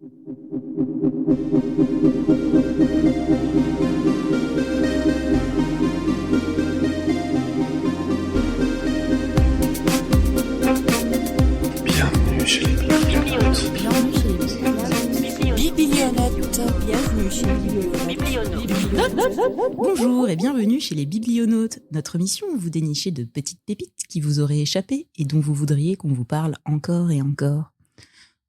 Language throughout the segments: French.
Bienvenue chez les biblionautes. Bonjour et bienvenue chez les biblionautes. Notre mission, vous dénicher de petites pépites qui vous auraient échappé et dont vous voudriez qu'on vous parle encore et encore.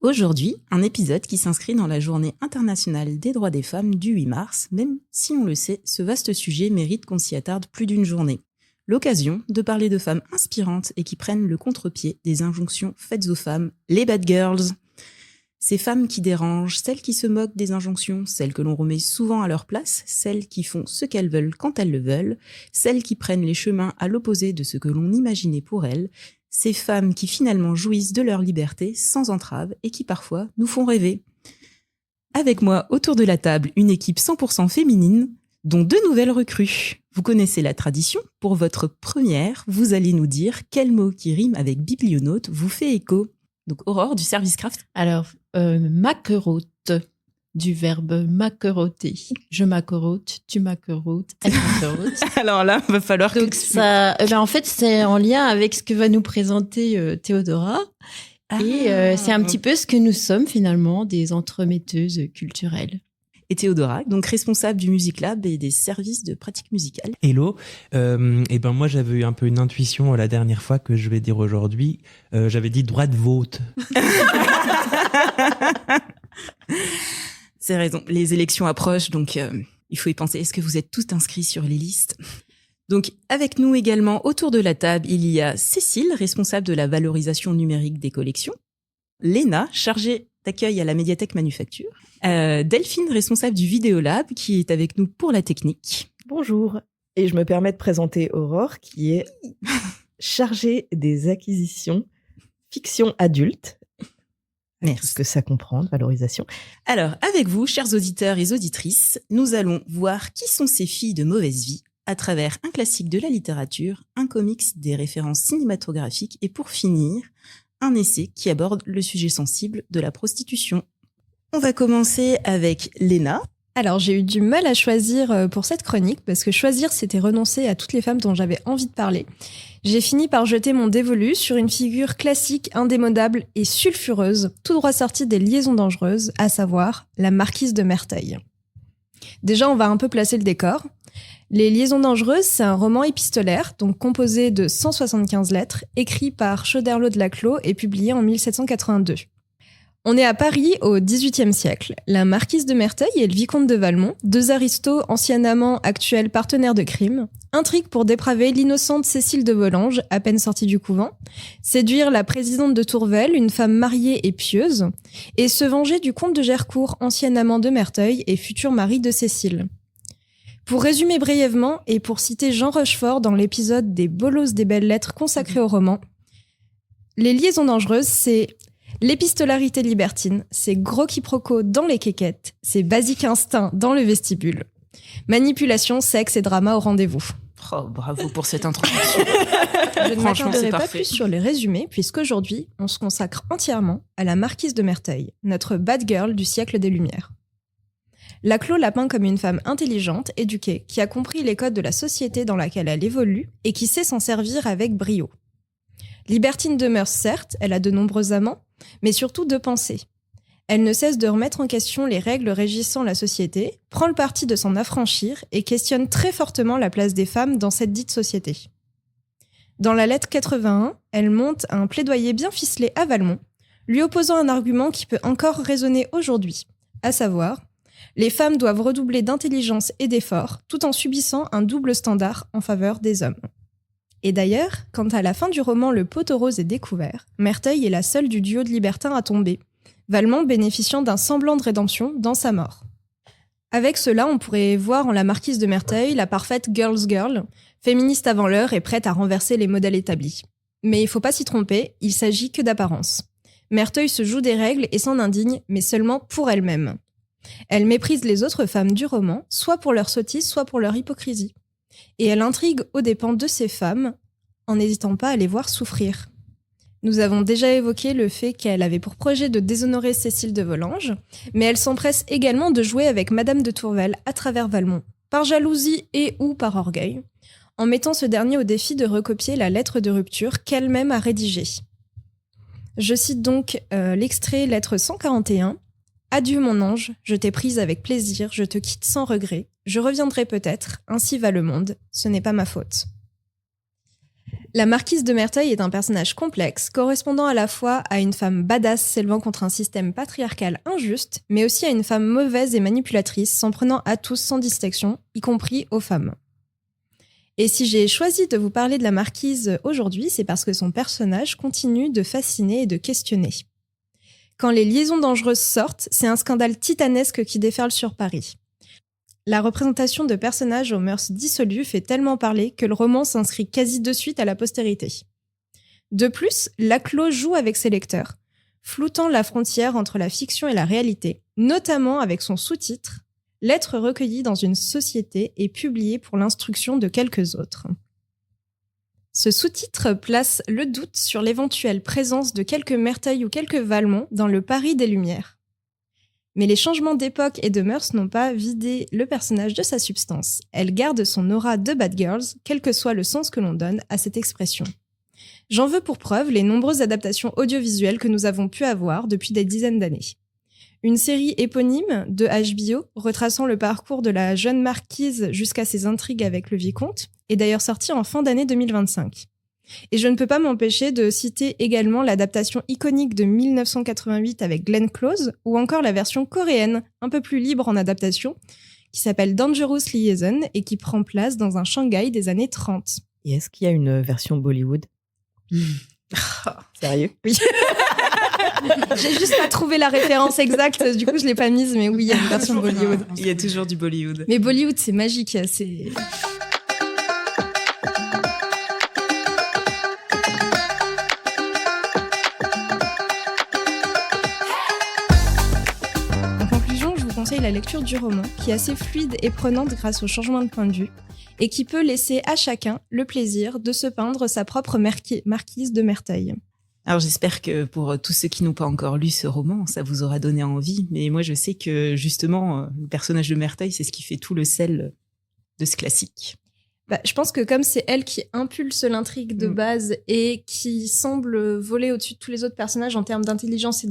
Aujourd'hui, un épisode qui s'inscrit dans la journée internationale des droits des femmes du 8 mars, même si on le sait, ce vaste sujet mérite qu'on s'y attarde plus d'une journée. L'occasion de parler de femmes inspirantes et qui prennent le contre-pied des injonctions faites aux femmes, les bad girls. Ces femmes qui dérangent, celles qui se moquent des injonctions, celles que l'on remet souvent à leur place, celles qui font ce qu'elles veulent quand elles le veulent, celles qui prennent les chemins à l'opposé de ce que l'on imaginait pour elles, ces femmes qui finalement jouissent de leur liberté sans entrave et qui parfois nous font rêver. Avec moi, autour de la table, une équipe 100% féminine, dont 2 nouvelles recrues. Vous connaissez la tradition. Pour votre première, vous allez nous dire quel mot qui rime avec biblionaute vous fait écho. Donc Aurore du Service Craft. Alors, maqueroute, du verbe maqueroter. Je maqueroute, tu maqueroutes, elle maqueroute. Alors là, il va falloir Donc que ça, en fait, c'est en lien avec ce que va nous présenter Théodora. Et c'est un petit peu ce que nous sommes finalement, des entremetteuses culturelles. Et Théodora, donc responsable du Music Lab et des services de pratique musicale. Hello, et ben moi j'avais eu un peu une intuition la dernière fois que je vais dire aujourd'hui. J'avais dit droit de vote. C'est raison, les élections approchent, donc il faut y penser. Est-ce que vous êtes tous inscrits sur les listes ? Donc avec nous également autour de la table, il y a Cécile, responsable de la valorisation numérique des collections. Léna, chargée d'accueil à la médiathèque Manufacture. Delphine, responsable du Vidéolab, qui est avec nous pour la technique. Bonjour. Et je me permets de présenter Aurore, qui est chargée des acquisitions fiction adulte. Merci. Tout ce que ça comprend, de valorisation. Alors, avec vous, chers auditeurs et auditrices, nous allons voir qui sont ces filles de mauvaise vie à travers un classique de la littérature, un comics, des références cinématographiques et pour finir, un essai qui aborde le sujet sensible de la prostitution. On va commencer avec Léna. Alors, j'ai eu du mal à choisir pour cette chronique, parce que choisir, c'était renoncer à toutes les femmes dont j'avais envie de parler. J'ai fini par jeter mon dévolu sur une figure classique, indémodable et sulfureuse, tout droit sortie des Liaisons dangereuses, à savoir la marquise de Merteuil. Déjà, on va un peu placer le décor. Les Liaisons dangereuses, c'est un roman épistolaire, donc composé de 175 lettres, écrit par Choderlos de Laclos et publié en 1782. On est à Paris au XVIIIe siècle. La marquise de Merteuil et le vicomte de Valmont, 2 aristos, anciens amants, actuels partenaires de crime, intriguent pour dépraver l'innocente Cécile de Volanges, à peine sortie du couvent, séduire la présidente de Tourvel, une femme mariée et pieuse, et se venger du comte de Gercourt, ancien amant de Merteuil et futur mari de Cécile. Pour résumer brièvement, et pour citer Jean Rochefort dans l'épisode des Bolos des belles lettres consacré au roman, les Liaisons dangereuses, c'est l'épistolarité libertine, c'est gros quiproquos dans les quéquettes, c'est basique instinct dans le vestibule. Manipulation, sexe et drama au rendez-vous. Oh, bravo pour cette introduction. Je ne Franchement, m'attarderai c'est pas parfait. plus sur les résumés, puisqu'aujourd'hui, on se consacre entièrement à la marquise de Merteuil, notre bad girl du siècle des Lumières. Laclos la peint comme une femme intelligente, éduquée, qui a compris les codes de la société dans laquelle elle évolue et qui sait s'en servir avec brio. Libertine de mœurs, certes, elle a de nombreux amants, mais surtout de pensée. Elle ne cesse de remettre en question les règles régissant la société, prend le parti de s'en affranchir et questionne très fortement la place des femmes dans cette dite société. Dans la lettre 81, elle monte un plaidoyer bien ficelé à Valmont, lui opposant un argument qui peut encore résonner aujourd'hui, à savoir « Les femmes doivent redoubler d'intelligence et d'efforts tout en subissant un double standard en faveur des hommes ». Et d'ailleurs, quand à la fin du roman le poteau rose est découvert, Merteuil est la seule du duo de libertins à tomber, Valmont bénéficiant d'un semblant de rédemption dans sa mort. Avec cela, on pourrait voir en la marquise de Merteuil la parfaite girl's girl, féministe avant l'heure et prête à renverser les modèles établis. Mais il faut pas s'y tromper, il s'agit que d'apparence. Merteuil se joue des règles et s'en indigne, mais seulement pour elle-même. Elle méprise les autres femmes du roman, soit pour leur sottise, soit pour leur hypocrisie. Et elle intrigue aux dépens de ces femmes, en n'hésitant pas à les voir souffrir. Nous avons déjà évoqué le fait qu'elle avait pour projet de déshonorer Cécile de Volanges, mais elle s'empresse également de jouer avec Madame de Tourvel à travers Valmont, par jalousie et ou par orgueil, en mettant ce dernier au défi de recopier la lettre de rupture qu'elle-même a rédigée. Je cite donc l'extrait lettre 141. « Adieu mon ange, je t'ai prise avec plaisir, je te quitte sans regret, je reviendrai peut-être, ainsi va le monde, ce n'est pas ma faute. » La marquise de Merteuil est un personnage complexe, correspondant à la fois à une femme badass s'élevant contre un système patriarcal injuste, mais aussi à une femme mauvaise et manipulatrice, s'en prenant à tous sans distinction, y compris aux femmes. Et si j'ai choisi de vous parler de la marquise aujourd'hui, c'est parce que son personnage continue de fasciner et de questionner. Quand les liaisons dangereuses sortent, c'est un scandale titanesque qui déferle sur Paris. La représentation de personnages aux mœurs dissolues fait tellement parler que le roman s'inscrit quasi de suite à la postérité. De plus, Laclos joue avec ses lecteurs, floutant la frontière entre la fiction et la réalité, notamment avec son sous-titre « Lettres recueillies dans une société et publiées pour l'instruction de quelques autres ». Ce sous-titre place le doute sur l'éventuelle présence de quelques Merteuil ou quelques Valmont dans le Paris des Lumières. Mais les changements d'époque et de mœurs n'ont pas vidé le personnage de sa substance. Elle garde son aura de bad girls, quel que soit le sens que l'on donne à cette expression. J'en veux pour preuve les nombreuses adaptations audiovisuelles que nous avons pu avoir depuis des dizaines d'années. Une série éponyme de HBO, retraçant le parcours de la jeune marquise jusqu'à ses intrigues avec le vicomte, est d'ailleurs sortie en fin d'année 2025. Et je ne peux pas m'empêcher de citer également l'adaptation iconique de 1988 avec Glenn Close, ou encore la version coréenne, un peu plus libre en adaptation, qui s'appelle Dangerous Liaison et qui prend place dans un Shanghai des années 30. Et est-ce qu'il y a une version Bollywood? Sérieux? Oui. J'ai juste pas trouvé la référence exacte, du coup je l'ai pas mise, mais oui, il y a une version Bollywood. Il y a toujours du Bollywood. Mais Bollywood, c'est magique, c'est... La lecture du roman, qui est assez fluide et prenante grâce au changement de point de vue, et qui peut laisser à chacun le plaisir de se peindre sa propre marquise de Merteuil. Alors j'espère que pour tous ceux qui n'ont pas encore lu ce roman, ça vous aura donné envie, mais moi je sais que justement, le personnage de Merteuil, c'est ce qui fait tout le sel de ce classique. Je pense que comme c'est elle qui impulse l'intrigue de base et qui semble voler au-dessus de tous les autres personnages en termes d'intelligence et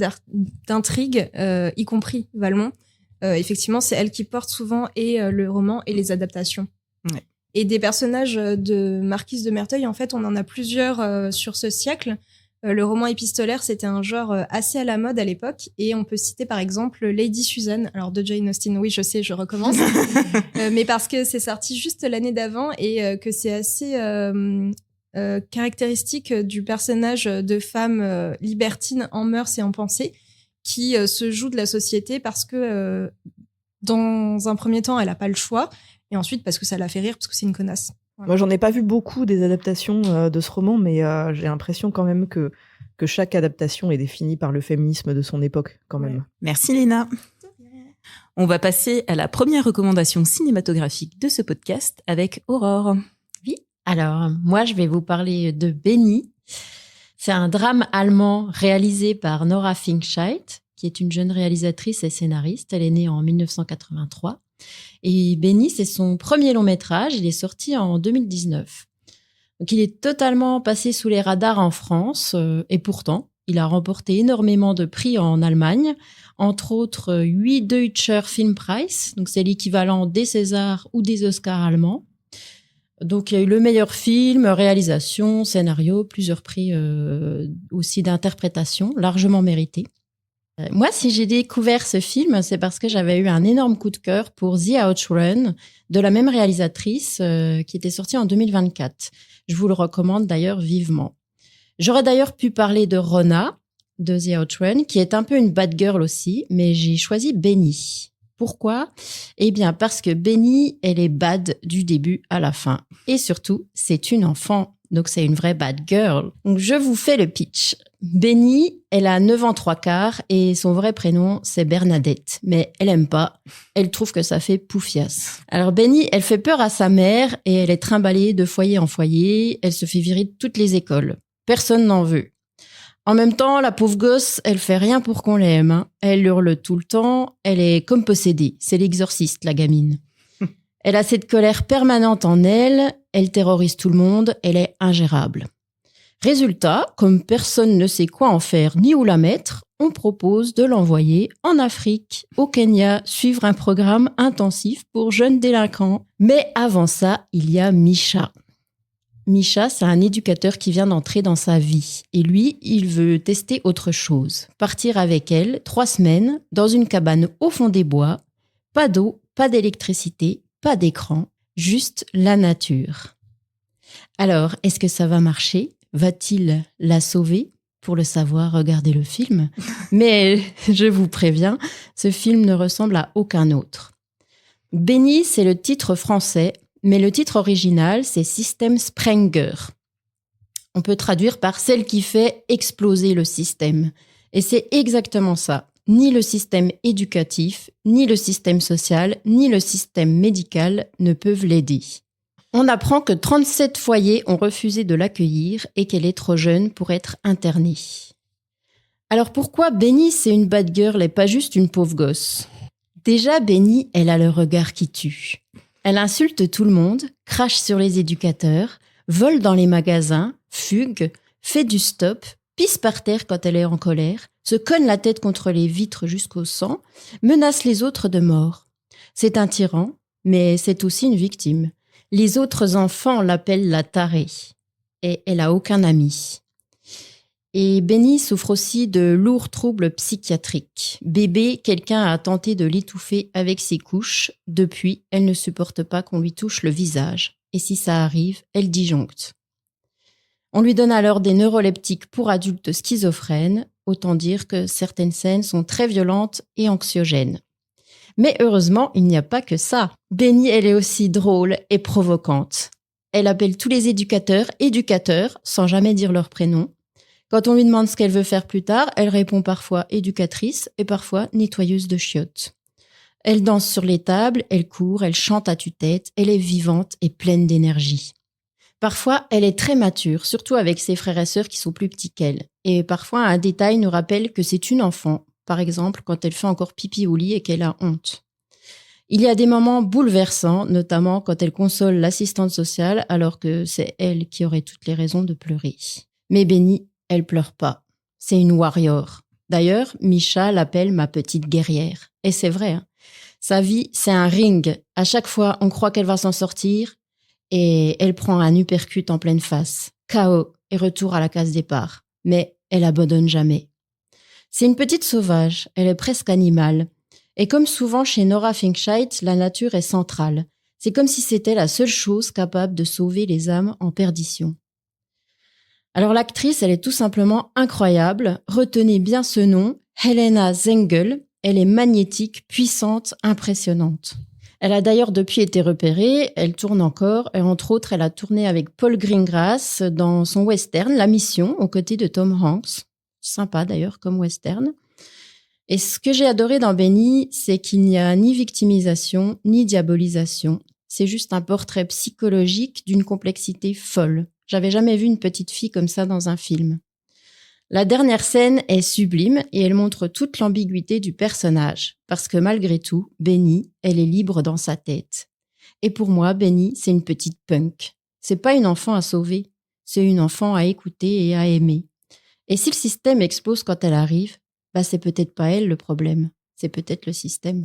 d'intrigue, y compris Valmont, effectivement, c'est elle qui porte souvent le roman et les adaptations. Ouais. Et des personnages de Marquise de Merteuil, en fait, on en a plusieurs sur ce siècle. Le roman épistolaire, c'était un genre assez à la mode à l'époque. Et on peut citer par exemple Lady Susan, alors de Jane Austen. Oui, je sais, je recommence. Mais parce que c'est sorti juste l'année d'avant et que c'est assez caractéristique du personnage de femme libertine en mœurs et en pensée, qui se joue de la société parce que, dans un premier temps, elle n'a pas le choix, et ensuite parce que ça la fait rire, parce que c'est une connasse. Voilà. Moi, j'en ai pas vu beaucoup des adaptations de ce roman, mais j'ai l'impression quand même que chaque adaptation est définie par le féminisme de son époque, quand même. Ouais. Merci Léna. On va passer à la première recommandation cinématographique de ce podcast avec Aurore. Oui, alors moi, je vais vous parler de Bénie. C'est un drame allemand réalisé par Nora Finkscheid, qui est une jeune réalisatrice et scénariste. Elle est née en 1983. Et Bénie, c'est son premier long métrage. Il est sorti en 2019. Donc, il est totalement passé sous les radars en France. Et pourtant, il a remporté énormément de prix en Allemagne. Entre autres, 8 Deutscher Filmpreis. Donc, c'est l'équivalent des Césars ou des Oscars allemands. Donc, il y a eu le meilleur film, réalisation, scénario, plusieurs prix aussi d'interprétation, largement mérités. Moi, si j'ai découvert ce film, c'est parce que j'avais eu un énorme coup de cœur pour The Outrun, de la même réalisatrice, qui était sorti en 2024. Je vous le recommande d'ailleurs vivement. J'aurais d'ailleurs pu parler de Rona, de The Outrun, qui est un peu une bad girl aussi, mais j'ai choisi Bénie. Pourquoi ? Eh bien, parce que Bénie, elle est bad du début à la fin. Et surtout, c'est une enfant, donc c'est une vraie bad girl. Donc, je vous fais le pitch. Bénie, elle a 9 ans 3/4 et son vrai prénom, c'est Bernadette. Mais elle aime pas. Elle trouve que ça fait poufias. Alors, Bénie, elle fait peur à sa mère et elle est trimballée de foyer en foyer. Elle se fait virer de toutes les écoles. Personne n'en veut. En même temps, la pauvre gosse, elle fait rien pour qu'on l'aime. Hein. Elle hurle tout le temps, elle est comme possédée. C'est l'exorciste, la gamine. Elle a cette colère permanente en elle, elle terrorise tout le monde, elle est ingérable. Résultat, comme personne ne sait quoi en faire ni où la mettre, on propose de l'envoyer en Afrique, au Kenya, suivre un programme intensif pour jeunes délinquants. Mais avant ça, il y a Misha. Misha, c'est un éducateur qui vient d'entrer dans sa vie. Et lui, il veut tester autre chose. Partir avec elle 3 semaines dans une cabane au fond des bois. Pas d'eau, pas d'électricité, pas d'écran, juste la nature. Alors, est-ce que ça va marcher ? Va-t-il la sauver ? Pour le savoir, regardez le film. Mais je vous préviens, ce film ne ressemble à aucun autre. Benny, c'est le titre français, mais le titre original, c'est System Sprenger. On peut traduire par celle qui fait exploser le système. Et c'est exactement ça. Ni le système éducatif, ni le système social, ni le système médical ne peuvent l'aider. On apprend que 37 foyers ont refusé de l'accueillir et qu'elle est trop jeune pour être internée. Alors pourquoi Benny, c'est une bad girl et pas juste une pauvre gosse ? Déjà, Benny, elle a le regard qui tue. Elle insulte tout le monde, crache sur les éducateurs, vole dans les magasins, fugue, fait du stop, pisse par terre quand elle est en colère, se cogne la tête contre les vitres jusqu'au sang, menace les autres de mort. C'est un tyran, mais c'est aussi une victime. Les autres enfants l'appellent la tarée. Et elle a aucun ami. Et Benny souffre aussi de lourds troubles psychiatriques. Bébé, quelqu'un a tenté de l'étouffer avec ses couches. Depuis, elle ne supporte pas qu'on lui touche le visage. Et si ça arrive, elle disjoncte. On lui donne alors des neuroleptiques pour adultes schizophrènes. Autant dire que certaines scènes sont très violentes et anxiogènes. Mais heureusement, il n'y a pas que ça. Benny, elle est aussi drôle et provocante. Elle appelle tous les éducateurs, sans jamais dire leur prénom. Quand on lui demande ce qu'elle veut faire plus tard, elle répond parfois éducatrice et parfois nettoyeuse de chiottes. Elle danse sur les tables, elle court, elle chante à tue-tête, elle est vivante et pleine d'énergie. Parfois, elle est très mature, surtout avec ses frères et sœurs qui sont plus petits qu'elle. Et parfois, un détail nous rappelle que c'est une enfant. Par exemple, quand elle fait encore pipi au lit et qu'elle a honte. Il y a des moments bouleversants, notamment quand elle console l'assistante sociale alors que c'est elle qui aurait toutes les raisons de pleurer. Mais Benny, elle pleure pas. C'est une warrior. D'ailleurs, Misha l'appelle ma petite guerrière. Et c'est vrai, hein. Sa vie, c'est un ring. À chaque fois, on croit qu'elle va s'en sortir et elle prend un uppercut en pleine face. KO et retour à la case départ. Mais elle abandonne jamais. C'est une petite sauvage, elle est presque animale. Et comme souvent chez Nora Finkscheit, la nature est centrale. C'est comme si c'était la seule chose capable de sauver les âmes en perdition. Alors l'actrice, elle est tout simplement incroyable. Retenez bien ce nom, Helena Zengel. Elle est magnétique, puissante, impressionnante. Elle a d'ailleurs depuis été repérée, elle tourne encore. Et entre autres, elle a tourné avec Paul Greengrass dans son western La Mission, aux côtés de Tom Hanks. Sympa d'ailleurs comme western. Et ce que j'ai adoré dans Benny, c'est qu'il n'y a ni victimisation, ni diabolisation. C'est juste un portrait psychologique d'une complexité folle. J'avais jamais vu une petite fille comme ça dans un film. La dernière scène est sublime et elle montre toute l'ambiguïté du personnage. Parce que malgré tout, Benny, elle est libre dans sa tête. Et pour moi, Benny, c'est une petite punk. C'est pas une enfant à sauver, c'est une enfant à écouter et à aimer. Et si le système explose quand elle arrive, c'est peut-être pas elle le problème, c'est peut-être le système.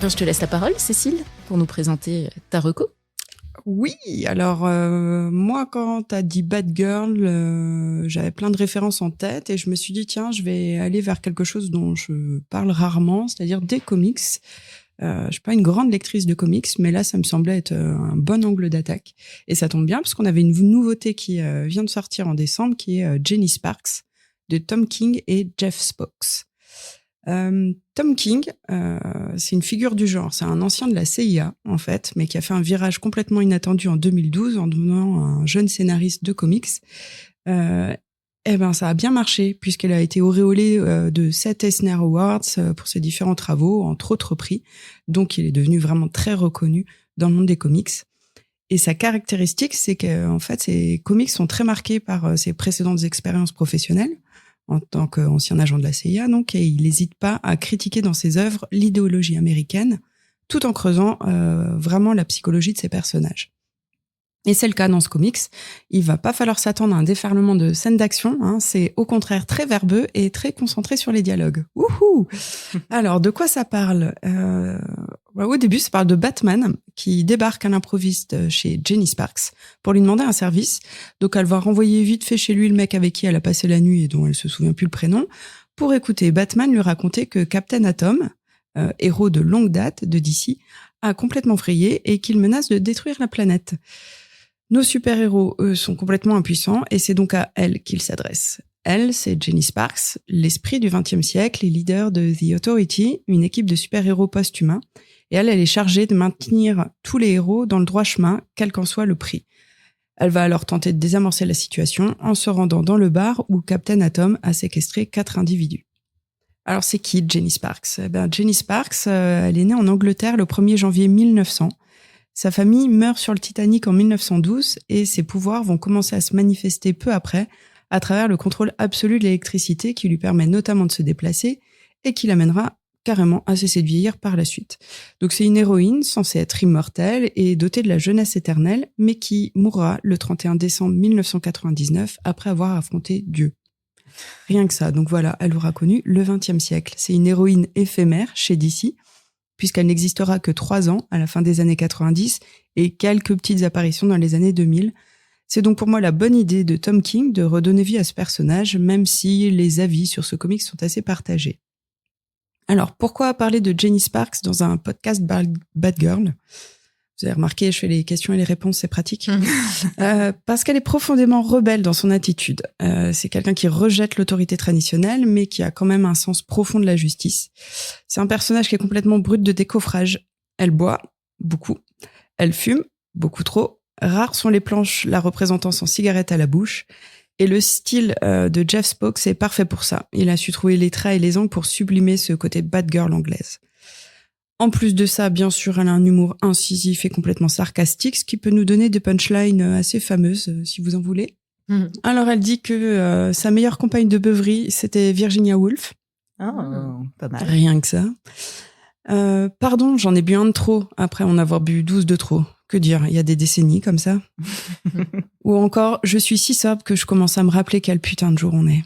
Je te laisse la parole, Cécile, pour nous présenter ta reco. Oui, alors moi quand t'as dit Bad Girl, j'avais plein de références en tête et je me suis dit tiens, je vais aller vers quelque chose dont je parle rarement, c'est-à-dire des comics. Je suis pas une grande lectrice de comics, mais là ça me semblait être un bon angle d'attaque et ça tombe bien parce qu'on avait une nouveauté qui vient de sortir en décembre qui est Jenny Sparks de Tom King et Jeff Spox. Tom King, c'est une figure du genre. C'est un ancien de la CIA, en fait, mais qui a fait un virage complètement inattendu en 2012 en devenant un jeune scénariste de comics. Eh ben, ça a bien marché, puisqu'elle a été auréolée de 7 Eisner Awards pour ses différents travaux, entre autres prix. Donc, il est devenu vraiment très reconnu dans le monde des comics. Et sa caractéristique, c'est qu'en fait, ses comics sont très marqués par ses précédentes expériences professionnelles, en tant qu'ancien agent de la CIA, donc, et il n'hésite pas à critiquer dans ses œuvres l'idéologie américaine, tout en creusant vraiment la psychologie de ses personnages. Et c'est le cas dans ce comics. Il va pas falloir s'attendre à un déferlement de scènes d'action. C'est au contraire très verbeux et très concentré sur les dialogues. Wouhou! Alors, de quoi ça parle? Au début, ça parle de Batman qui débarque à l'improviste chez Jenny Sparks pour lui demander un service. Donc, elle va renvoyer vite fait chez lui le mec avec qui elle a passé la nuit et dont elle se souvient plus le prénom, pour écouter Batman lui raconter que Captain Atom, héros de longue date de DC, a complètement vrillé et qu'il menace de détruire la planète. Nos super-héros, eux, sont complètement impuissants et c'est donc à elle qu'ils s'adressent. Elle, c'est Jenny Sparks, l'esprit du XXe siècle et leader de The Authority, une équipe de super-héros post-humains. Et elle est chargée de maintenir tous les héros dans le droit chemin, quel qu'en soit le prix. Elle va alors tenter de désamorcer la situation en se rendant dans le bar où Captain Atom a séquestré 4 individus. Alors, c'est qui Jenny Sparks? Jenny Sparks, elle est née en Angleterre le 1er janvier 1900. Sa famille meurt sur le Titanic en 1912 et ses pouvoirs vont commencer à se manifester peu après à travers le contrôle absolu de l'électricité qui lui permet notamment de se déplacer et qui l'amènera carrément à cesser de vieillir par la suite. Donc c'est une héroïne censée être immortelle et dotée de la jeunesse éternelle, mais qui mourra le 31 décembre 1999 après avoir affronté Dieu. Rien que ça. Donc voilà, elle aura connu le XXe siècle. C'est une héroïne éphémère chez DC, puisqu'elle n'existera que 3 ans à la fin des années 90 et quelques petites apparitions dans les années 2000. C'est donc pour moi la bonne idée de Tom King de redonner vie à ce personnage, même si les avis sur ce comic sont assez partagés. Alors, pourquoi parler de Jenny Sparks dans un podcast Batgirl ? Vous avez remarqué, je fais les questions et les réponses, c'est pratique. Parce qu'elle est profondément rebelle dans son attitude. C'est quelqu'un qui rejette l'autorité traditionnelle, mais qui a quand même un sens profond de la justice. C'est un personnage qui est complètement brut de décoffrage. Elle boit, beaucoup. Elle fume, beaucoup trop. Rares sont les planches la représentant sans cigarette à la bouche. Et le style de Jeff Spokes est parfait pour ça. Il a su trouver les traits et les angles pour sublimer ce côté Batgirl anglaise. En plus de ça, bien sûr, elle a un humour incisif et complètement sarcastique, ce qui peut nous donner des punchlines assez fameuses, si vous en voulez. Alors, elle dit que sa meilleure compagne de beuverie, c'était Virginia Woolf. Oh, pas mal. Rien que ça. Pardon, j'en ai bu un de trop, après en avoir bu 12 de trop. Que dire, il y a des décennies comme ça. Ou encore, je suis si sobre que je commence à me rappeler quel putain de jour on est.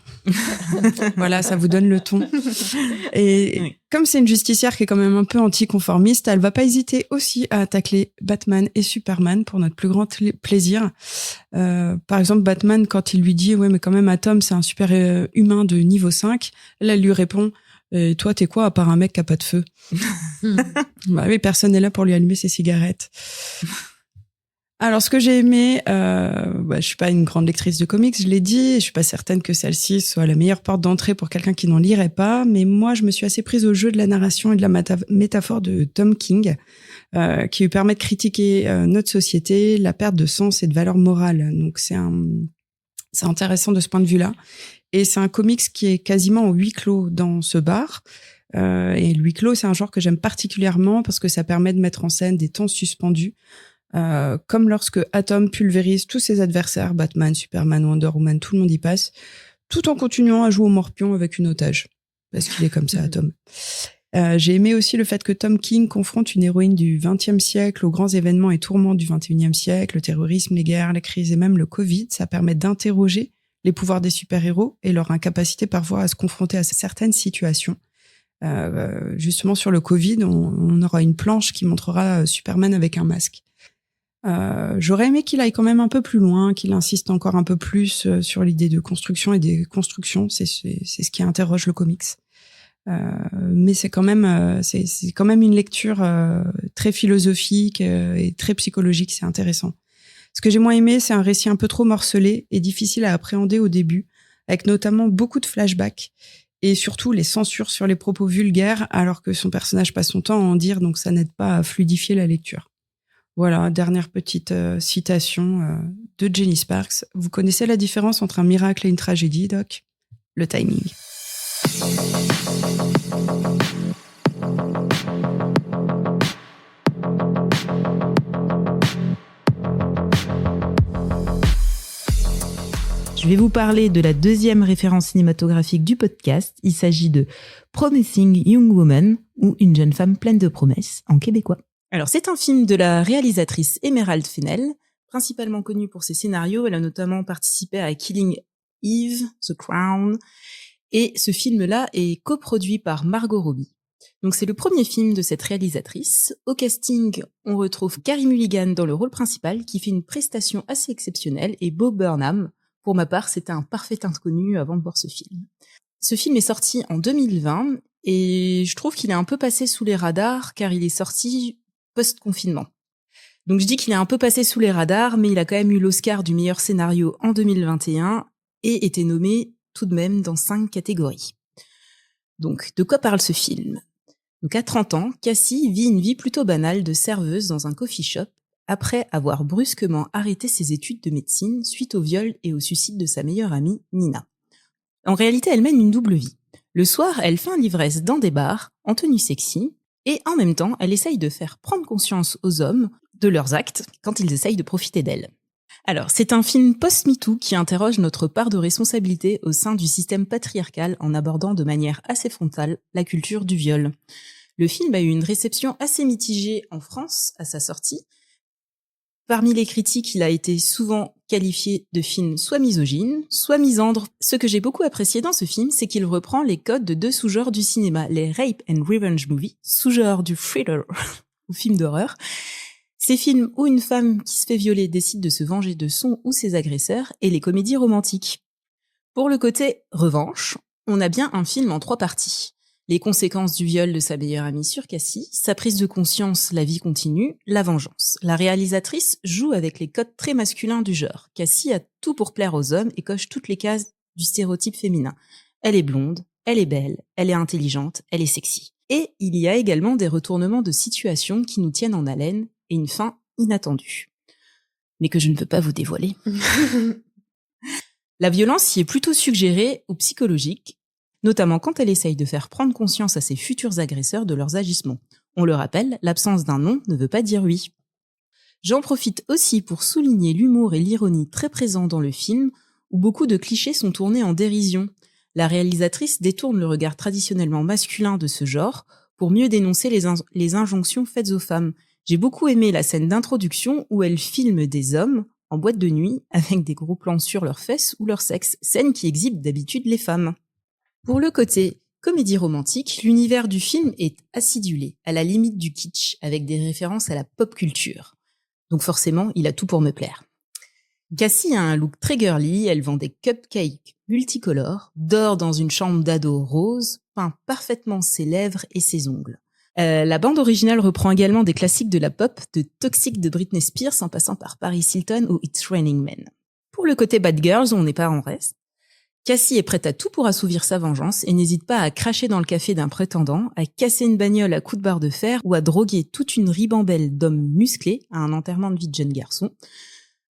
Voilà, ça vous donne le ton. Et comme c'est une justicière qui est quand même un peu anticonformiste, elle va pas hésiter aussi à tacler Batman et Superman pour notre plus grand plaisir. Par exemple, Batman, quand il lui dit « Ouais, mais quand même, Atom, c'est un super humain de niveau 5 », elle lui répond « Et toi, t'es quoi à part un mec qui a pas de feu ?» Bah oui, personne n'est là pour lui allumer ses cigarettes. Alors, ce que j'ai aimé, je suis pas une grande lectrice de comics, je l'ai dit, je suis pas certaine que celle-ci soit la meilleure porte d'entrée pour quelqu'un qui n'en lirait pas, mais moi, je me suis assez prise au jeu de la narration et de la métaphore de Tom King, qui lui permet de critiquer notre société, la perte de sens et de valeur morale. Donc, c'est intéressant de ce point de vue-là. Et c'est un comics qui est quasiment en huis clos dans ce bar. Et le huis clos, c'est un genre que j'aime particulièrement parce que ça permet de mettre en scène des temps suspendus, comme lorsque Atom pulvérise tous ses adversaires, Batman, Superman, Wonder Woman, tout le monde y passe, tout en continuant à jouer au morpion avec une otage. Parce qu'il est comme ça, Atom. J'ai aimé aussi le fait que Tom King confronte une héroïne du XXe siècle aux grands événements et tourments du XXIe siècle, le terrorisme, les guerres, les crises et même le Covid. Ça permet d'interroger les pouvoirs des super-héros et leur incapacité parfois à se confronter à certaines situations. Justement, sur le Covid, on aura une planche qui montrera Superman avec un masque. J'aurais aimé qu'il aille quand même un peu plus loin, qu'il insiste encore un peu plus sur l'idée de construction et des constructions. C'est ce qui interroge le comics. Mais c'est quand même une lecture très philosophique et très psychologique. C'est intéressant. Ce que j'ai moins aimé, c'est un récit un peu trop morcelé et difficile à appréhender au début, avec notamment beaucoup de flashbacks et surtout les censures sur les propos vulgaires, alors que son personnage passe son temps à en dire, donc ça n'aide pas à fluidifier la lecture. Voilà, dernière petite citation de Jenny Sparks. Vous connaissez la différence entre un miracle et une tragédie, Doc ? Le timing. Je vais vous parler de la deuxième référence cinématographique du podcast. Il s'agit de Promising Young Woman, ou Une jeune femme pleine de promesses, en québécois. Alors, c'est un film de la réalisatrice Emerald Fennell, principalement connue pour ses scénarios. Elle a notamment participé à Killing Eve, The Crown, et ce film-là est coproduit par Margot Robbie. Donc, c'est le premier film de cette réalisatrice. Au casting, on retrouve Carey Mulligan dans le rôle principal, qui fait une prestation assez exceptionnelle, et Bo Burnham. Pour ma part, c'était un parfait inconnu avant de voir ce film. Ce film est sorti en 2020 et je trouve qu'il est un peu passé sous les radars car il est sorti post-confinement. Donc je dis qu'il est un peu passé sous les radars, mais il a quand même eu l'Oscar du meilleur scénario en 2021 et était nommé tout de même dans 5 catégories. Donc, de quoi parle ce film ? Donc, à 30 ans, Cassie vit une vie plutôt banale de serveuse dans un coffee shop après avoir brusquement arrêté ses études de médecine suite au viol et au suicide de sa meilleure amie, Nina. En réalité, elle mène une double vie. Le soir, elle fait un l'ivresse dans des bars, en tenue sexy, et en même temps, elle essaye de faire prendre conscience aux hommes de leurs actes quand ils essayent de profiter d'elle. Alors, c'est un film post-MeToo qui interroge notre part de responsabilité au sein du système patriarcal en abordant de manière assez frontale la culture du viol. Le film a eu une réception assez mitigée en France à sa sortie. Parmi les critiques, il a été souvent qualifié de film soit misogyne, soit misandre. Ce que j'ai beaucoup apprécié dans ce film, c'est qu'il reprend les codes de 2 sous-genres du cinéma, les rape and revenge movies, sous-genre du thriller ou film d'horreur. Ces films où une femme qui se fait violer décide de se venger de son ou ses agresseurs, et les comédies romantiques. Pour le côté revanche, on a bien un film en 3 parties. Les conséquences du viol de sa meilleure amie sur Cassie, sa prise de conscience, la vie continue, la vengeance. La réalisatrice joue avec les codes très masculins du genre. Cassie a tout pour plaire aux hommes et coche toutes les cases du stéréotype féminin. Elle est blonde, elle est belle, elle est intelligente, elle est sexy. Et il y a également des retournements de situation qui nous tiennent en haleine et une fin inattendue. Mais que je ne peux pas vous dévoiler. La violence y est plutôt suggérée ou psychologique, notamment quand elle essaye de faire prendre conscience à ses futurs agresseurs de leurs agissements. On le rappelle, l'absence d'un non ne veut pas dire oui. J'en profite aussi pour souligner l'humour et l'ironie très présents dans le film, où beaucoup de clichés sont tournés en dérision. La réalisatrice détourne le regard traditionnellement masculin de ce genre pour mieux dénoncer les injonctions faites aux femmes. J'ai beaucoup aimé la scène d'introduction où elle filme des hommes en boîte de nuit avec des gros plans sur leurs fesses ou leur sexe, scène qui exhibe d'habitude les femmes. Pour le côté comédie romantique, l'univers du film est acidulé, à la limite du kitsch, avec des références à la pop culture. Donc forcément, il a tout pour me plaire. Cassie a un look très girly, elle vend des cupcakes multicolores, dort dans une chambre d'ado rose, peint parfaitement ses lèvres et ses ongles. La bande originale reprend également des classiques de la pop, de Toxic de Britney Spears en passant par Paris Hilton ou It's Raining Men. Pour le côté Bad Girls, on n'est pas en reste. Cassie est prête à tout pour assouvir sa vengeance et n'hésite pas à cracher dans le café d'un prétendant, à casser une bagnole à coups de barre de fer ou à droguer toute une ribambelle d'hommes musclés à un enterrement de vie de jeune garçon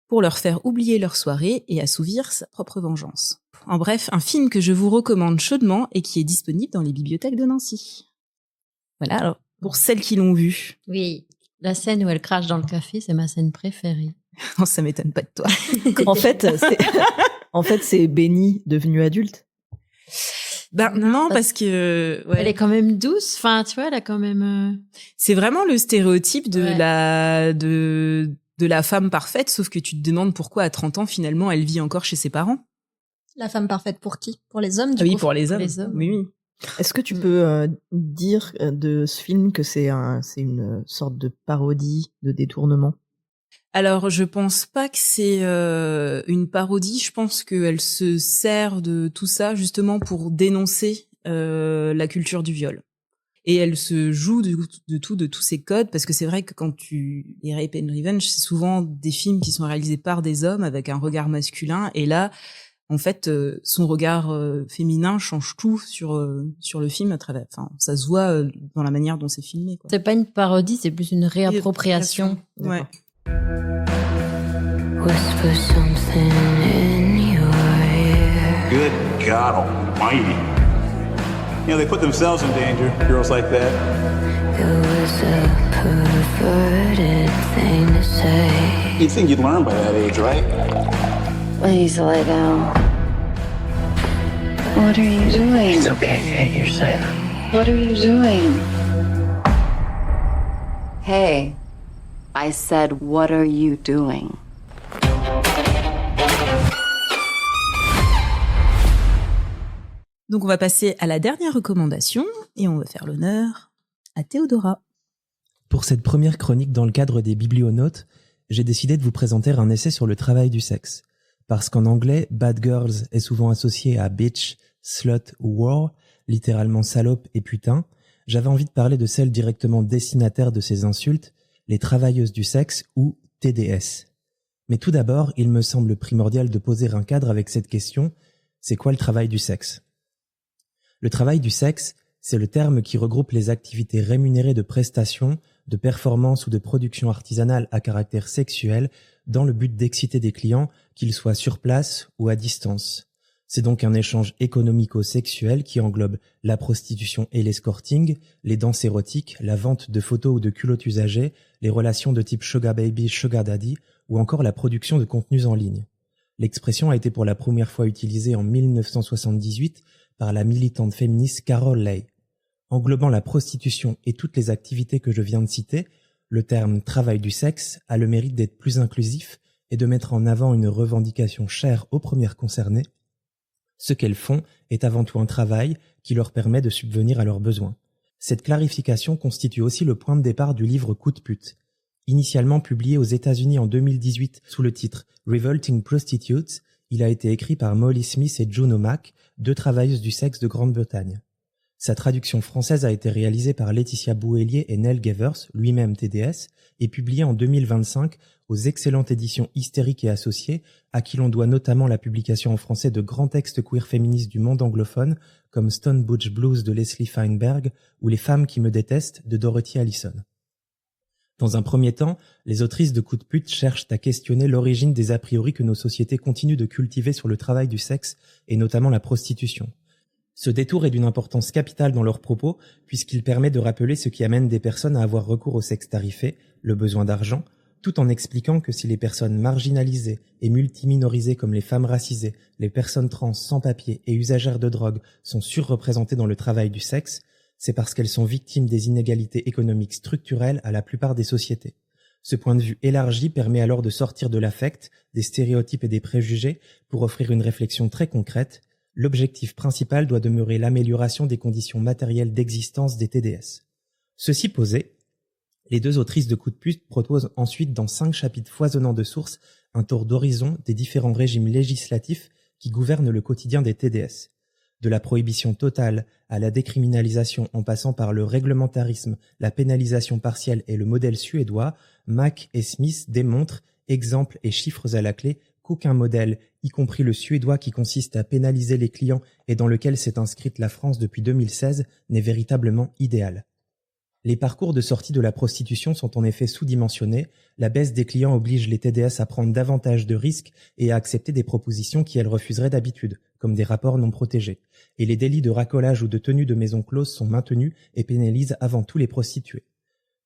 pour leur faire oublier leur soirée et assouvir sa propre vengeance. En bref, un film que je vous recommande chaudement et qui est disponible dans les bibliothèques de Nancy. Voilà, alors pour celles qui l'ont vu. Oui, la scène où elle crache dans le café, c'est ma scène préférée. Non, ça m'étonne pas de toi. En fait, c'est Benny devenu adulte. Ben non, parce que ouais. Elle est quand même douce. Enfin, tu vois, elle a quand même. C'est vraiment le stéréotype de Ouais. la femme parfaite, sauf que tu te demandes pourquoi à 30 ans finalement elle vit encore chez ses parents. La femme parfaite pour qui ? Pour les hommes, du Oui, coup. pour les hommes. les hommes. Oui, oui. Est-ce que tu peux dire de ce film que c'est une sorte de parodie, de détournement ? Alors, je pense pas que c'est une parodie. Je pense qu'elle se sert de tout ça justement pour dénoncer la culture du viol. Et elle se joue de tous ces codes, parce que c'est vrai que quand les Rape and Revenge, c'est souvent des films qui sont réalisés par des hommes avec un regard masculin. Et là, en fait, son regard féminin change tout sur le film à travers. Enfin, ça se voit dans la manière dont c'est filmé, quoi. C'est pas une parodie, c'est plus une réappropriation. Ouais. Whisper something in your ear. Good God Almighty. You know, they put themselves in danger, girls like that. It was a perverted thing to say. You'd think you'd learn by that age, right? Please lay down. What are you doing? It's okay, hey, you're safe. What are you doing? Hey, I said, what are you doing? Donc on va passer à la dernière recommandation et on va faire l'honneur à Théodora. Pour cette première chronique dans le cadre des biblionautes, j'ai décidé de vous présenter un essai sur le travail du sexe. Parce qu'en anglais, Bad Girls est souvent associé à bitch, slut ou whore, littéralement salope et putain, j'avais envie de parler de celles directement destinataires de ces insultes, les travailleuses du sexe ou TDS. Mais tout d'abord, il me semble primordial de poser un cadre avec cette question, c'est quoi le travail du sexe ? Le travail du sexe, c'est le terme qui regroupe les activités rémunérées de prestation, de performance ou de production artisanale à caractère sexuel dans le but d'exciter des clients, qu'ils soient sur place ou à distance. C'est donc un échange économico-sexuel qui englobe la prostitution et l'escorting, les danses érotiques, la vente de photos ou de culottes usagées, les relations de type sugar baby, sugar daddy ou encore la production de contenus en ligne. L'expression a été pour la première fois utilisée en 1978 par la militante féministe Carol Leigh. Englobant la prostitution et toutes les activités que je viens de citer, le terme « travail du sexe » a le mérite d'être plus inclusif et de mettre en avant une revendication chère aux premières concernées. Ce qu'elles font est avant tout un travail qui leur permet de subvenir à leurs besoins. Cette clarification constitue aussi le point de départ du livre Coup de pute. Initialement publié aux États-Unis en 2018 sous le titre « Revolting Prostitutes », il a été écrit par Molly Smith et June O'Mac, deux travailleuses du sexe de Grande-Bretagne. Sa traduction française a été réalisée par Laetitia Bouhélier et Neil Gavers, lui-même TDS, et publiée en 2025 aux excellentes éditions Hystérique et Associés, à qui l'on doit notamment la publication en français de grands textes queer féministes du monde anglophone, comme Stone Butch Blues de Leslie Feinberg ou Les femmes qui me détestent de Dorothy Allison. Dans un premier temps, les autrices de Coup de pute cherchent à questionner l'origine des a priori que nos sociétés continuent de cultiver sur le travail du sexe, et notamment la prostitution. Ce détour est d'une importance capitale dans leurs propos, puisqu'il permet de rappeler ce qui amène des personnes à avoir recours au sexe tarifé, le besoin d'argent, tout en expliquant que si les personnes marginalisées et multiminorisées comme les femmes racisées, les personnes trans sans papier et usagères de drogue sont surreprésentées dans le travail du sexe, c'est parce qu'elles sont victimes des inégalités économiques structurelles à la plupart des sociétés. Ce point de vue élargi permet alors de sortir de l'affect, des stéréotypes et des préjugés pour offrir une réflexion très concrète. L'objectif principal doit demeurer l'amélioration des conditions matérielles d'existence des TDS. Ceci posé, les deux autrices de Coup de pute proposent ensuite dans 5 chapitres foisonnants de sources un tour d'horizon des différents régimes législatifs qui gouvernent le quotidien des TDS. De la prohibition totale à la décriminalisation en passant par le réglementarisme, la pénalisation partielle et le modèle suédois, Mack et Smith démontrent, exemples et chiffres à la clé, qu'aucun modèle, y compris le suédois qui consiste à pénaliser les clients et dans lequel s'est inscrite la France depuis 2016, n'est véritablement idéal. Les parcours de sortie de la prostitution sont en effet sous-dimensionnés, la baisse des clients oblige les TDS à prendre davantage de risques et à accepter des propositions qui elles refuseraient d'habitude, comme des rapports non protégés. Et les délits de racolage ou de tenue de maison close sont maintenus et pénalisent avant tout les prostituées.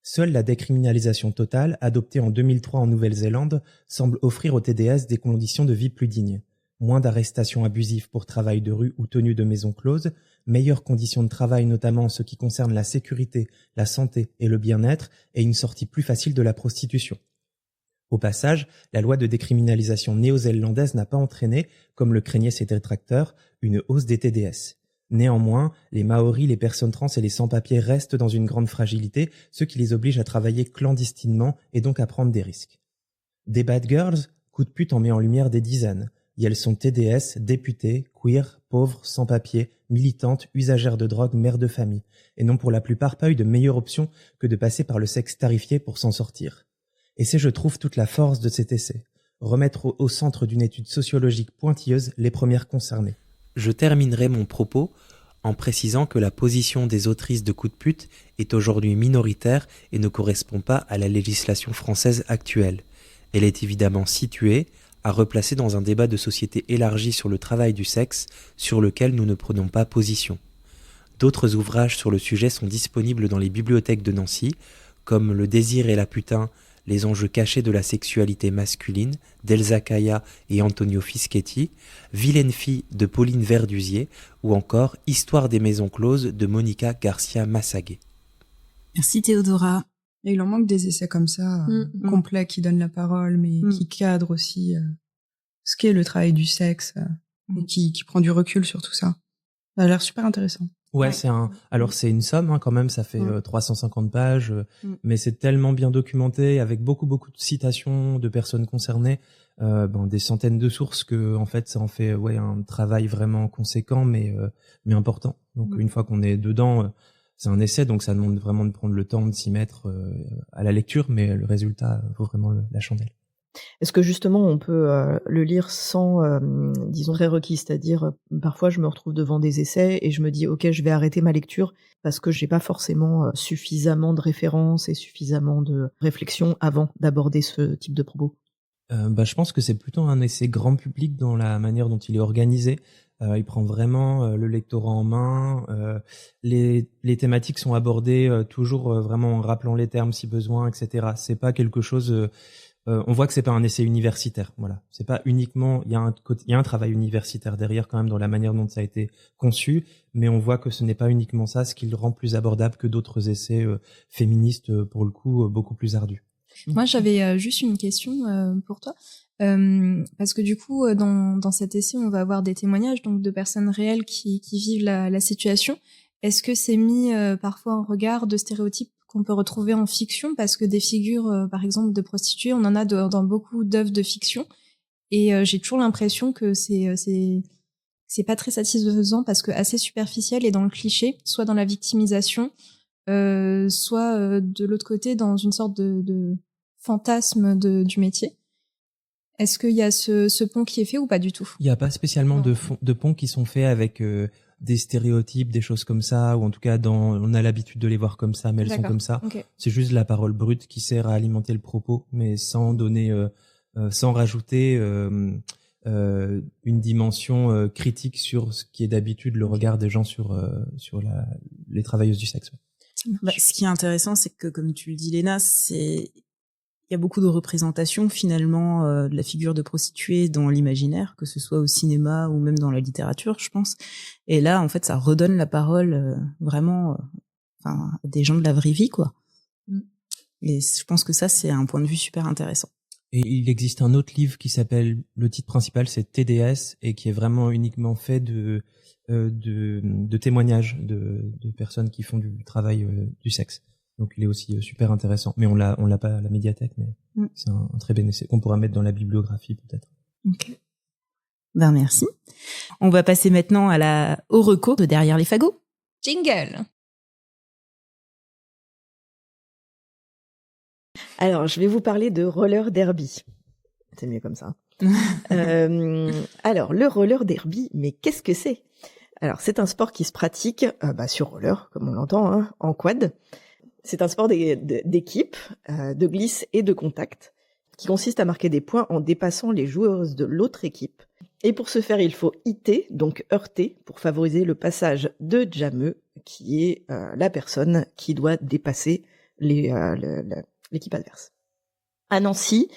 Seule la décriminalisation totale, adoptée en 2003 en Nouvelle-Zélande, semble offrir aux TDS des conditions de vie plus dignes. Moins d'arrestations abusives pour travail de rue ou tenue de maison close, meilleures conditions de travail notamment en ce qui concerne la sécurité, la santé et le bien-être, et une sortie plus facile de la prostitution. Au passage, la loi de décriminalisation néo-zélandaise n'a pas entraîné, comme le craignaient ses détracteurs, une hausse des TDS. Néanmoins, les Maoris, les personnes trans et les sans-papiers restent dans une grande fragilité, ce qui les oblige à travailler clandestinement et donc à prendre des risques. Des bad girls, Coup de pute en met en lumière des dizaines. Et elles sont TDS, députées, queer, pauvres, sans-papiers, militantes, usagères de drogue, mères de famille, et n'ont pour la plupart pas eu de meilleure option que de passer par le sexe tarifié pour s'en sortir. Et c'est, je trouve, toute la force de cet essai. remettre au centre d'une étude sociologique pointilleuse les premières concernées. Je terminerai mon propos en précisant que la position des autrices de coups de pute est aujourd'hui minoritaire et ne correspond pas à la législation française actuelle. Elle est évidemment située à replacer dans un débat de société élargi sur le travail du sexe, sur lequel nous ne prenons pas position. D'autres ouvrages sur le sujet sont disponibles dans les bibliothèques de Nancy, comme Le désir et la putain, les enjeux cachés de la sexualité masculine, d'Elsa Kaya et Antonio Fischetti, Vilaine fille de Pauline Verdusier, ou encore Histoire des maisons closes de Monica Garcia Massaguet. Merci Théodora. Et il en manque des essais comme ça, complets, qui donnent la parole, mais qui cadrent aussi ce qu'est le travail du sexe, et qui prend du recul sur tout ça. Ça a l'air super intéressant. Ouais, c'est une somme, quand même, ça fait 350 pages, mais c'est tellement bien documenté, avec beaucoup de citations de personnes concernées, des centaines de sources que, en fait, ça en fait, un travail vraiment conséquent, mais important. Donc, une fois qu'on est dedans, c'est un essai, donc ça demande vraiment de prendre le temps de s'y mettre à la lecture, mais le résultat vaut vraiment la chandelle. Est-ce que justement on peut le lire sans, disons, prérequis, c'est-à-dire parfois je me retrouve devant des essais et je me dis ok, je vais arrêter ma lecture parce que j'ai pas forcément suffisamment de références et suffisamment de réflexion avant d'aborder ce type de propos? Je pense que c'est plutôt un essai grand public dans la manière dont il est organisé. Il prend vraiment le lectorat en main. Les thématiques sont abordées toujours vraiment en rappelant les termes si besoin, etc. C'est pas quelque chose. On voit que c'est pas un essai universitaire. Voilà, c'est pas uniquement. Il y a un travail universitaire derrière quand même dans la manière dont ça a été conçu, mais on voit que ce n'est pas uniquement ça, ce qui le rend plus abordable que d'autres essais féministes pour le coup beaucoup plus ardus. Moi, j'avais juste une question pour toi. Parce que du coup, dans cet essai, on va avoir des témoignages donc de personnes réelles qui vivent la situation. Est-ce que c'est mis parfois en regard de stéréotypes qu'on peut retrouver en fiction? Parce que des figures, par exemple, de prostituées, on en a dans beaucoup d'œuvres de fiction. Et j'ai toujours l'impression que c'est pas très satisfaisant parce que assez superficiel et dans le cliché, soit dans la victimisation, soit de l'autre côté dans une sorte de fantasme du métier. Est-ce qu'il y a ce pont qui est fait ou pas du tout? Il n'y a pas spécialement de ponts qui sont faits avec des stéréotypes, des choses comme ça, ou en tout cas on a l'habitude de les voir comme ça, mais elles sont comme ça. Okay. C'est juste la parole brute qui sert à alimenter le propos, mais sans donner, sans rajouter une dimension critique sur ce qui est d'habitude le regard des gens sur les travailleuses du sexe. Ce qui est intéressant, c'est que, comme tu le dis, Léna, il y a beaucoup de représentations finalement de la figure de prostituée dans l'imaginaire, que ce soit au cinéma ou même dans la littérature, je pense. Et là, en fait, ça redonne la parole vraiment à des gens de la vraie vie, quoi. Et je pense que ça, c'est un point de vue super intéressant. Et il existe un autre livre qui s'appelle, le titre principal, c'est TDS, et qui est vraiment uniquement fait de témoignages de personnes qui font du travail du sexe. Donc il est aussi super intéressant. Mais on l'a pas à la médiathèque, mais c'est un très bon essai qu'on pourra mettre dans la bibliographie peut-être. Ok. Ben merci. On va passer maintenant au reco de Derrière les fagots. Jingle. Alors, je vais vous parler de roller derby. C'est mieux comme ça. Alors, le roller derby, mais qu'est-ce que c'est? Alors, c'est un sport qui se pratique sur roller, comme on l'entend, en quad. C'est un sport d'équipe, de glisse et de contact, qui consiste à marquer des points en dépassant les joueuses de l'autre équipe. Et pour ce faire, il faut hitter, donc heurter, pour favoriser le passage de jameux, qui est la personne qui doit dépasser l'équipe adverse. À Nancy,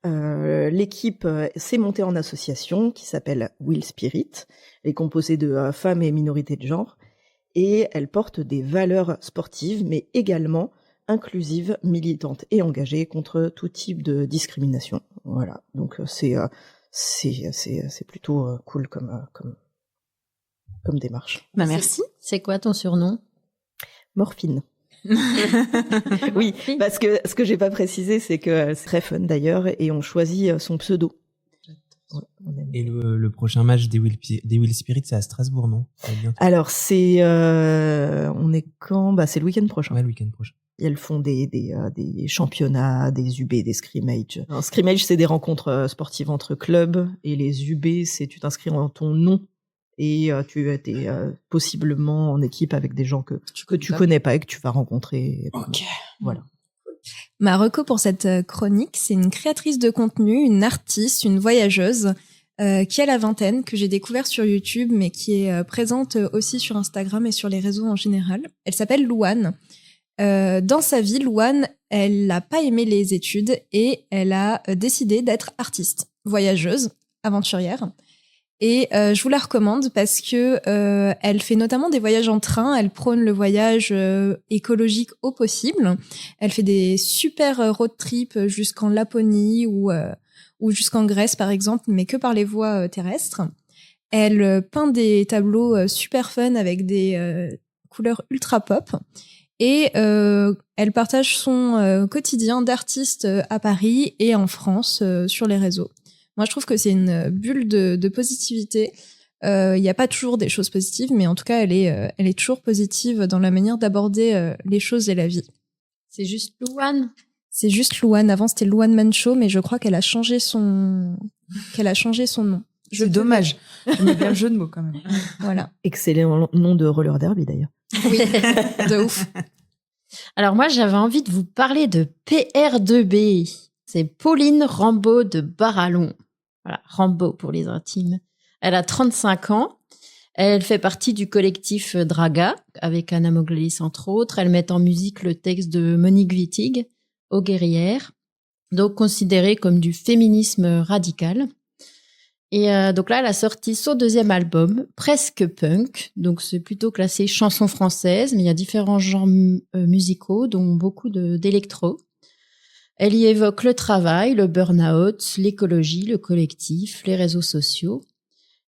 l'équipe s'est montée en association qui s'appelle Will Spirit, elle est composée de femmes et minorités de genre, et elle porte des valeurs sportives, mais également inclusives, militantes et engagées contre tout type de discrimination. Voilà, donc c'est plutôt cool comme démarche. Bah merci. C'est quoi ton surnom? Morphine. Oui, parce que ce que j'ai pas précisé, c'est que c'est très fun d'ailleurs, et on choisit son pseudo. Et le prochain match des Will Spirit, c'est à Strasbourg, non? Alors c'est on est quand? C'est le week-end prochain. Ouais, le week-end prochain. Et elles font des championnats, des UB, des scrimmages. Un scrimmage, c'est des rencontres sportives entre clubs, et les UB, c'est tu t'inscris en ton nom et tu es possiblement en équipe avec des gens que tu connais pas et que tu vas rencontrer. Ok. Voilà. Ma reco pour cette chronique, c'est une créatrice de contenu, une artiste, une voyageuse qui a la vingtaine, que j'ai découvert sur YouTube, mais qui est présente aussi sur Instagram et sur les réseaux en général. Elle s'appelle Louane. Dans sa vie, Louane, elle n'a pas aimé les études et elle a décidé d'être artiste, voyageuse, aventurière. Et je vous la recommande parce que elle fait notamment des voyages en train. Elle prône le voyage écologique au possible. Elle fait des super road trips jusqu'en Laponie ou jusqu'en Grèce par exemple, mais que par les voies terrestres. Elle peint des tableaux super fun avec des couleurs ultra pop. Et elle partage son quotidien d'artiste à Paris et en France sur les réseaux. Moi, je trouve que c'est une bulle de positivité. Il n'y a pas toujours des choses positives, mais en tout cas, elle est toujours positive dans la manière d'aborder les choses et la vie. C'est juste Louane. C'est juste Louane. Avant, c'était Louane Mancho, mais je crois qu'elle a changé son nom. C'est dommage. J'aime bien le jeu de mots quand même. Voilà. Excellent nom de roller derby d'ailleurs. Oui, de ouf. Alors moi, j'avais envie de vous parler de PR2B. C'est Pauline Rambaud de Barallon. Voilà, Rambaud pour les intimes. Elle a 35 ans. Elle fait partie du collectif Draga, avec Anna Moglalis entre autres. Elle met en musique le texte de Monique Wittig, Aux guerrières, donc considéré comme du féminisme radical. Et donc là, elle a sorti son deuxième album, Presque Punk. Donc c'est plutôt classé chanson française, mais il y a différents genres musicaux, dont beaucoup d'électro. Elle y évoque le travail, le burn-out, l'écologie, le collectif, les réseaux sociaux.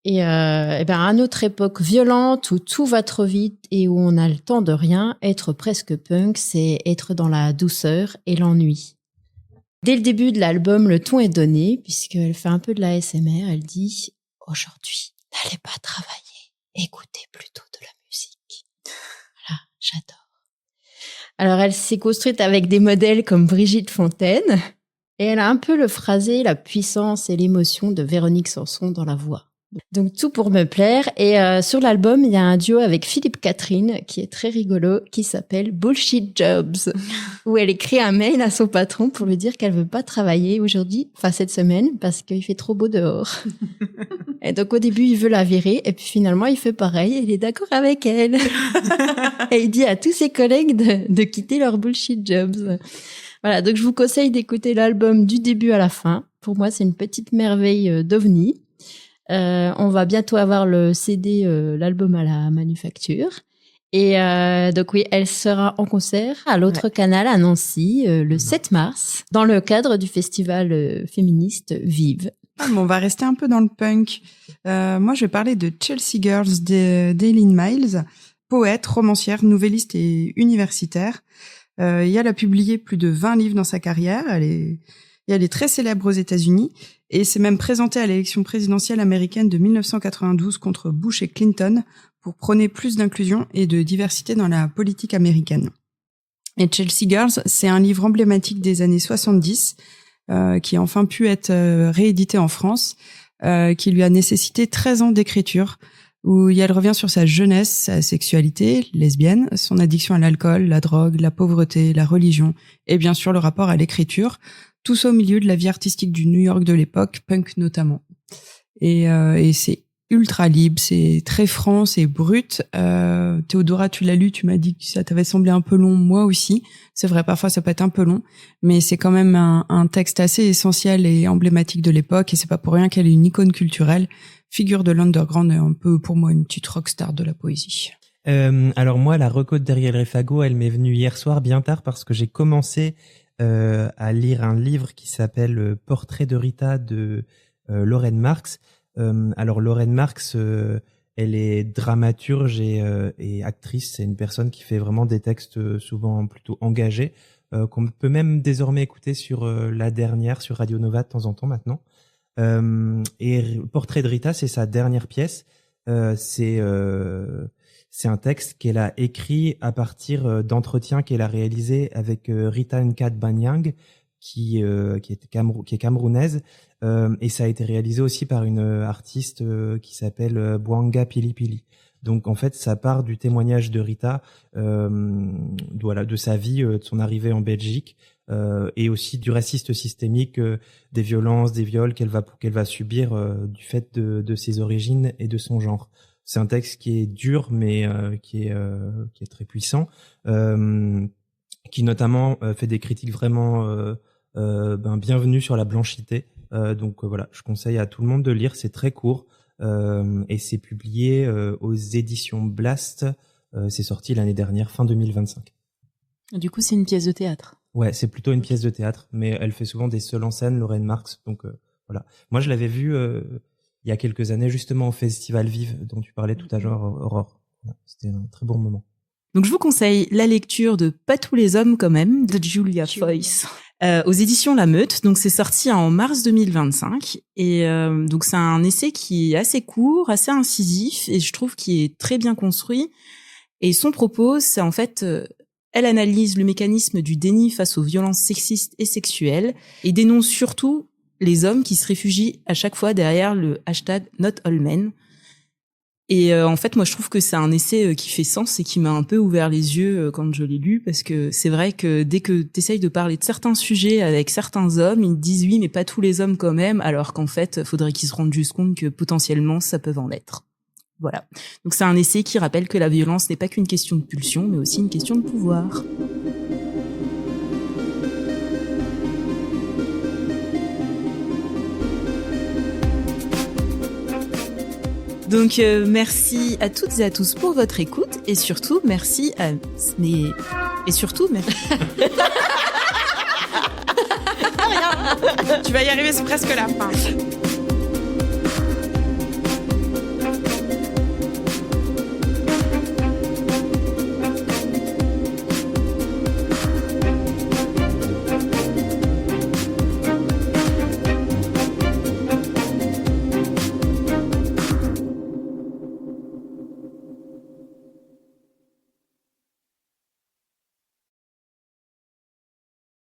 Et à notre époque violente où tout va trop vite et où on n'a le temps de rien, être presque punk, c'est être dans la douceur et l'ennui. Dès le début de l'album, le ton est donné, puisqu'elle fait un peu de la ASMR. Elle dit « Aujourd'hui, n'allez pas travailler, écoutez plutôt de la musique. » Voilà, j'adore. Alors, elle s'est construite avec des modèles comme Brigitte Fontaine, et elle a un peu le phrasé, la puissance et l'émotion de Véronique Sanson dans la voix. Donc tout pour me plaire. Et sur l'album, il y a un duo avec Philippe Catherine qui est très rigolo, qui s'appelle Bullshit Jobs, où elle écrit un mail à son patron pour lui dire qu'elle veut pas travailler aujourd'hui, enfin cette semaine, parce qu'il fait trop beau dehors. Et donc au début, il veut la virer, et puis finalement, il fait pareil, il est d'accord avec elle. Et il dit à tous ses collègues de quitter leur Bullshit Jobs. Voilà, donc je vous conseille d'écouter l'album du début à la fin. Pour moi, c'est une petite merveille d'OVNI. On va bientôt avoir le CD, l'album à la manufacture. Et donc oui, elle sera en concert à l'autre canal à Nancy le 7 mars dans le cadre du festival féministe Vive. Ah, mais on va rester un peu dans le punk. Moi, je vais parler de Chelsea Girls d'Eileen Miles, poète, romancière, nouvelliste et universitaire. Elle a publié plus de 20 livres dans sa carrière. Elle est très célèbre aux États-Unis et s'est même présentée à l'élection présidentielle américaine de 1992 contre Bush et Clinton pour prôner plus d'inclusion et de diversité dans la politique américaine. Et Chelsea Girls, c'est un livre emblématique des années 70 qui a enfin pu être réédité en France, qui lui a nécessité 13 ans d'écriture, où elle revient sur sa jeunesse, sa sexualité lesbienne, son addiction à l'alcool, la drogue, la pauvreté, la religion et bien sûr le rapport à l'écriture. Tout ça au milieu de la vie artistique du New York de l'époque, punk notamment. Et c'est ultra libre, c'est très franc, c'est brut. Théodora, tu l'as lu, tu m'as dit que ça t'avait semblé un peu long, moi aussi. C'est vrai, parfois ça peut être un peu long, mais c'est quand même un texte assez essentiel et emblématique de l'époque, et c'est pas pour rien qu'elle est une icône culturelle, figure de l'underground et un peu, pour moi, une petite rockstar de la poésie. Alors moi, la reco de Derrière les fagots, elle m'est venue hier soir bien tard parce que j'ai commencé à lire un livre qui s'appelle Portrait de Rita de Lorraine Marx. Alors Lorraine Marx, elle est dramaturge et actrice. C'est une personne qui fait vraiment des textes souvent plutôt engagés, qu'on peut même désormais écouter sur La Dernière, sur Radio Nova de temps en temps maintenant. Et Portrait de Rita, c'est sa dernière pièce. C'est C'est un texte qu'elle a écrit à partir d'entretiens qu'elle a réalisés avec Rita Nkad-Banyang, qui est camerounaise, et ça a été réalisé aussi par une artiste qui s'appelle Bwanga Pilipili. Donc en fait, ça part du témoignage de Rita, de sa vie, de son arrivée en Belgique, et aussi du racisme systémique, des violences, des viols qu'elle va subir du fait de ses origines et de son genre. C'est un texte qui est dur, mais qui est très puissant, qui notamment fait des critiques vraiment bienvenues sur la blanchité. Donc voilà, je conseille à tout le monde de lire. C'est très court et c'est publié aux éditions Blast. C'est sorti l'année dernière, fin 2025. Du coup, c'est une pièce de théâtre. Ouais, c'est plutôt une pièce de théâtre, mais elle fait souvent des seuls en scène, Lorraine Marx. Donc voilà. Moi, je l'avais vue il y a quelques années, justement au Festival Vive dont tu parlais tout à l'heure, Aurore. C'était un très bon moment. Donc je vous conseille la lecture de Pas tous les hommes quand même de Julia Foyce aux éditions La Meute. Donc c'est sorti en mars 2025 et donc c'est un essai qui est assez court, assez incisif et je trouve qu'il est très bien construit. Et son propos, c'est en fait elle analyse le mécanisme du déni face aux violences sexistes et sexuelles et dénonce surtout les hommes qui se réfugient à chaque fois derrière le hashtag #NotAllMen. Et en fait, moi, je trouve que c'est un essai qui fait sens et qui m'a un peu ouvert les yeux quand je l'ai lu, parce que c'est vrai que dès que t'essayes de parler de certains sujets avec certains hommes, ils te disent oui, mais pas tous les hommes quand même, alors qu'en fait, faudrait qu'ils se rendent juste compte que potentiellement, ça peut en être. Voilà. Donc c'est un essai qui rappelle que la violence n'est pas qu'une question de pulsion, mais aussi une question de pouvoir. Donc merci à toutes et à tous pour votre écoute et surtout merci à et surtout merci. Tu vas y arriver, c'est presque la fin.